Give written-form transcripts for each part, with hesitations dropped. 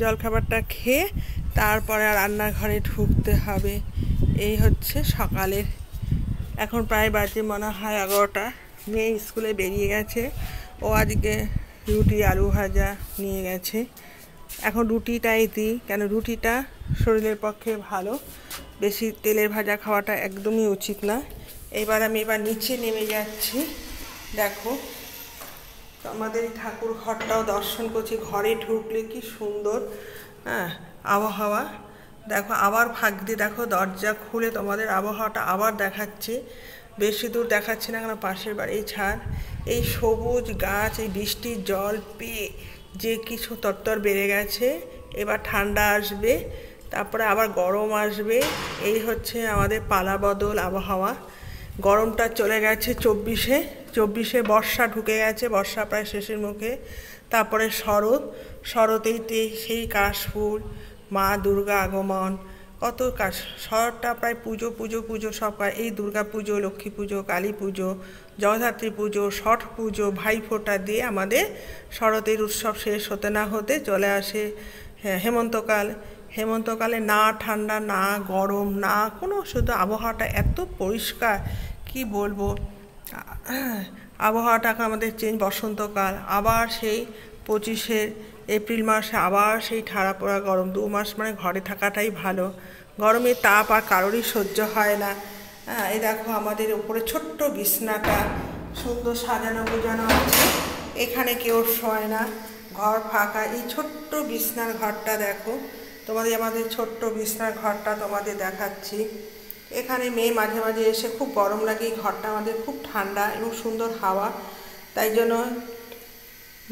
জলখাবারটা খেয়ে তারপরে আর রান্নাঘরে ঢুকতে হবে। এই হচ্ছে সকালের। এখন প্রায় বাজে মনে হয় 11টা। মেয়ে স্কুলে বেরিয়ে গেছে। ও আজকে রুটি আলু ভাজা নিয়ে গেছে। এখন রুটিটাই দিই, কেন রুটিটা শরীরের পক্ষে ভালো। বেশি তেলের ভাজা খাওয়াটা একদমই উচিত না। আমি নিচে নেমে যাচ্ছি। দেখো আমাদের ঠাকুর ঘরটাও দর্শন করছি। ঘরে ঢুকলে কি সুন্দর আবহাওয়া। দেখো আবার ফাঁক দিয়ে দেখো দরজা খুলে তোমাদের আবহাওয়াটা আবার দেখাচ্ছে। বেশি দূর দেখাচ্ছে না, কেন পাশের বাড়ি ছাদ। এই সবুজ গাছ, এই বৃষ্টির জল পেয়ে যে কিছু তরতর বেড়ে গেছে। এবার ঠান্ডা আসবে, তারপরে আবার গরম আসবে। এই হচ্ছে আমাদের পালা বদল আবহাওয়া। গরমটা চলে গেছে 24-এ বর্ষা ঢুকে গেছে, বর্ষা প্রায় শেষের মুখে। তারপরে শরতেই সেই কাশফুল, মা দুর্গা আগমন, কত কাজ। শরৎটা প্রায় পুজো সব। এই দুর্গা পুজো, লক্ষ্মী পুজো, কালী পুজো, জগদ্ধাত্রী পুজো, ছট পুজো, ভাইফোঁটা দিয়ে আমাদের শরতের উৎসব শেষ হতে না হতে চলে আসে হেমন্তকাল। হেমন্তকালে না ঠান্ডা না গরম না কোনো, শুধু আবহাওয়াটা এত পরিষ্কার কি বলবো। আবহাওয়াটাকে আমাদের চেঞ্জ। বসন্তকাল আবার সেই 25শে এপ্রিল মাসে আবার সেই ঠাড়া পোড়া গরম। 2 মাস মানে ঘরে থাকাটাই ভালো। গরমের তাপ আর কারোরই সহ্য হয় না। এই দেখো আমাদের উপরে ছোট্ট বিছনাটা সুন্দর সাজানো গোছানো আছে। এখানে কেউ শোয় না, ঘর ফাঁকা। এই ছোট্ট বিছনার ঘরটা দেখো আমাদের ছোট্ট বিছনার ঘরটা তোমাদের দেখাচ্ছি। এখানে মেয়ে মাঝে মাঝে এসে, খুব গরম লাগে, এই ঘরটা আমাদের খুব ঠান্ডা এবং সুন্দর হাওয়া। তাই জন্য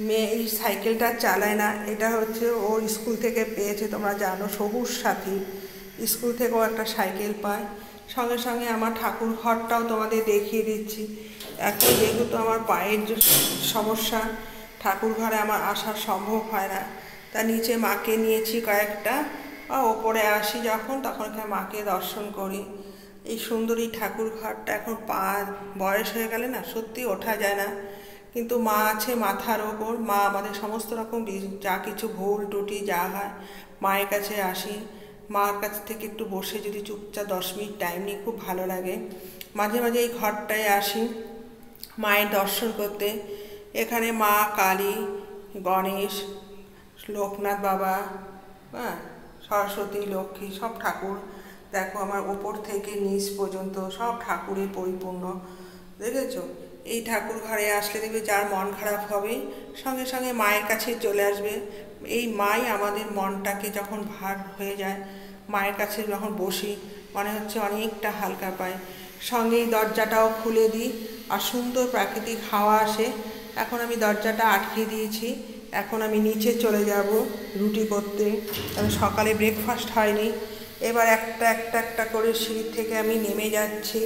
মেয়ে এই সাইকেলটা চালায় না। এটা হচ্ছে ওর স্কুল থেকে পেয়েছে, তোমরা জানো সবুজ সাথী স্কুল থেকেও একটা সাইকেল পায়। সঙ্গে সঙ্গে আমার ঠাকুর ঘরটাও তোমাদের দেখিয়ে দিচ্ছি। এখন যেহেতু আমার পায়ের সমস্যা, ঠাকুর ঘরে আমার আসা সম্ভব হয় না। তা নিচে মাকে নিয়েছি কয়েকটা, ওপরে আসি যখন তখন মাকে দর্শন করি। এই সুন্দরী ঠাকুর ঘরটা এখন বয়স হয়ে গেলে না সত্যি ওঠা যায় না, কিন্তু মা আছে মাথার ওপর। মা আমাদের সমস্ত রকম যা কিছু ভুল টুটি যা হয় মায়ের কাছে আসি। মার কাছ থেকে একটু বসে যদি চুপচাপ 10 মিনিট টাইম নিই, খুব ভালো লাগে। মাঝে মাঝে এই ঘরটায় আসি মায়ের দর্শন করতে। এখানে মা কালী, গণেশ, লোকনাথ বাবা, সরস্বতী, লক্ষ্মী সব ঠাকুর। দেখো আমার ওপর থেকে নিচ পর্যন্ত সব ঠাকুরে পরিপূর্ণ। দেখেছো? এই ঠাকুর ঘরে আসলে দেখবে যার মন খারাপ হবে সঙ্গে সঙ্গে মায়ের কাছে চলে আসবে। এই মাই আমাদের মনটাকে যখন ভার হয়ে যায়, মায়ের কাছে যখন বসি মনে হচ্ছে অনেকটা হালকা পায়। সঙ্গে এই দরজাটাও খুলে দিই আর সুন্দর প্রাকৃতিক হাওয়া আসে। এখন আমি দরজাটা আটকে দিয়েছি। এখন আমি নিচে চলে যাব রুটি করতে, কারণ সকালে ব্রেকফাস্ট হয়নি। এবার একটা করে সিঁড়ির থেকে আমি নেমে যাচ্ছি।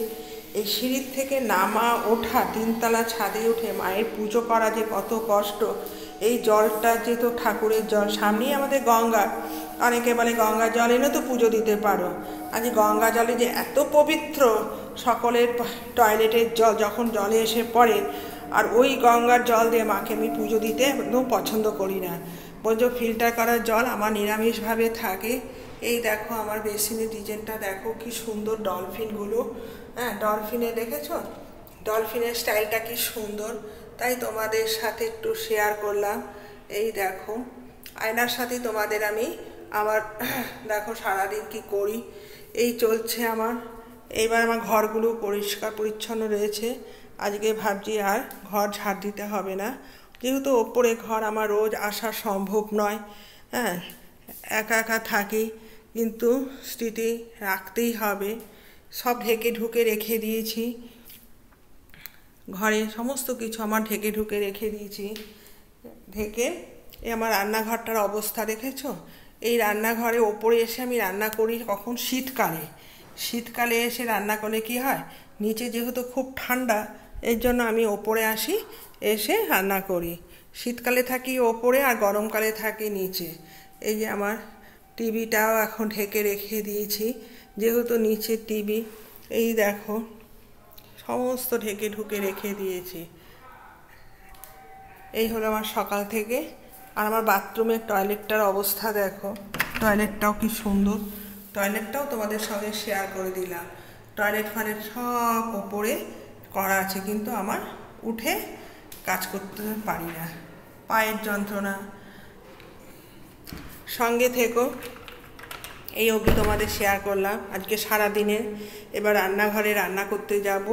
এই সিঁড়ির থেকে নামা ওঠা, 3তলা ছাদে উঠে মায়ের পুজো করা যে কত কষ্ট। এই জলটা যেহেতু ঠাকুরের জল, সামনেই আমাদের গঙ্গা। অনেকে বলে গঙ্গা জল এনে তো পুজো দিতে পারো। আজ গঙ্গা জলে যে এত পবিত্র, সকলের টয়লেটের জল যখন জলে এসে পড়ে, আর ওই গঙ্গার জল দিয়ে মাকে আমি পুজো দিতে একদম পছন্দ করি না। বলছো ফিল্টার করা জল আমার নিরামিষভাবে থাকে। এই দেখো আমার বেসিনের ডিজাইনটা দেখো কি সুন্দর, ডলফিনগুলো। ডলফিনে দেখেছো? ডলফিনের স্টাইলটা কি সুন্দর, তাই তোমাদের সাথে একটু শেয়ার করলাম। এই দেখো আয়নার সাথে তোমাদের আমি আমার দেখো সারাদিন কি করি এই চলছে আমার। এইবার আমার ঘরগুলো পরিষ্কার পরিচ্ছন্ন রয়েছে। আজকে ভাবছি আর ঘর ঝাড় দিতে হবে না, যেহেতু ওপরে ঘর আমার রোজ আসা সম্ভব নয়। একা একা থাকি, কিন্তু স্মৃতি রাখতেই হবে। সব ঢেকে ঢুকে রেখে দিয়েছি, ঘরে সমস্ত কিছু আমার ঢেকে ঢুকে রেখে দিয়েছি। আমার রান্নাঘরটার অবস্থা দেখেছো? এই রান্নাঘরে ওপরে এসে আমি রান্না করি কখন? শীতকালে এসে রান্না করলে কি হয়, নিচে যেহেতু খুব ঠান্ডা, এর জন্য আমি ওপরে আসি, এসে রান্না করি। শীতকালে থাকি ওপরে আর গরমকালে থাকি নিচে। এই যে আমার টিভিটাও এখন ঢেকে রেখে দিয়েছি, যেহেতু নিচে টিভি। এই দেখো সমস্ত ঢেকে ঢুকে রেখে দিয়েছি। এই হলো আমার সকাল থেকে আর আমার বাথরুমের টয়লেটটার অবস্থা দেখো, টয়লেটটাও কি সুন্দর, টয়লেটটাও তোমাদের সঙ্গে শেয়ার করে দিলাম। টয়লেট ফালেট সব ওপরে করা আছে, কিন্তু আমার উঠে কাজ করতে পারি না, পায়ের যন্ত্রণা। সঙ্গে থেকো, এই অবধি তোমাদের শেয়ার করলাম আজকে সারাদিনে। এবার রান্নাঘরে রান্না করতে যাব,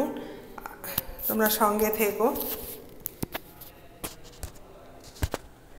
তোমরা সঙ্গে থেকো।